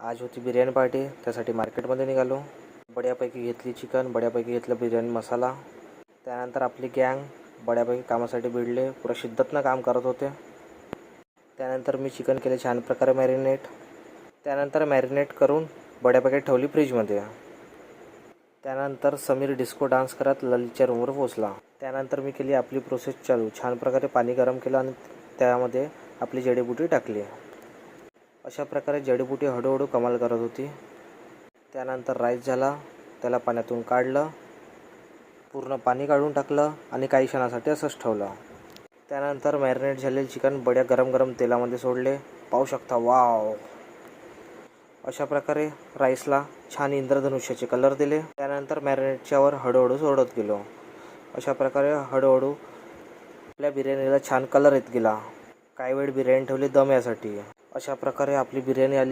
आज होती बिर्याणी पार्टी, त्यासाठी मार्केटमध्ये निघालो. बढियापैकी घेतली चिकन, बढियापैकी घेतलं बिर्याणी मसाला. त्यानंतर आपली गँग बढियापैकी कामासाठी भिडले, पुरा शिद्दतनं काम करत होते. त्यानंतर मी चिकन केले छान प्रकारे मॅरिनेट. त्यानंतर मॅरिनेट करून बढियापैकी ठेवली फ्रीजमध्ये. त्यानंतर समीर डिस्को डान्स करत ललितच्या रूमवर पोचला. त्यानंतर मी केली आपली प्रोसेस चालू. छान प्रकारे पाणी गरम केलं आणि त्यामध्ये आपली जडीबुटी टाकली. अशा प्रकारे जडीबुटी हळूहळू कमाल करत होती. त्यानंतर राईस झाला, त्याला पाण्यातून काढलं, पूर्ण पाणी काढून टाकलं आणि काही क्षणासाठी असंच ठेवलं. त्यानंतर मॅरिनेट झालेले चिकन बढिया गरम गरम तेलामध्ये सोडले. पाहू शकता, वाव. अशा प्रकारे राईसला छान इंद्रधनुष्याचे कलर दिले. त्यानंतर मॅरिनेटच्यावर हळूहळू सोडत गेलो. अशा प्रकारे हळूहळू आपल्या बिर्याणीला छान कलर येत गेला. काही वेळ बिर्याणी ठेवली दम यासाठी. अशा प्रकारे आपली बिर्याणी आली.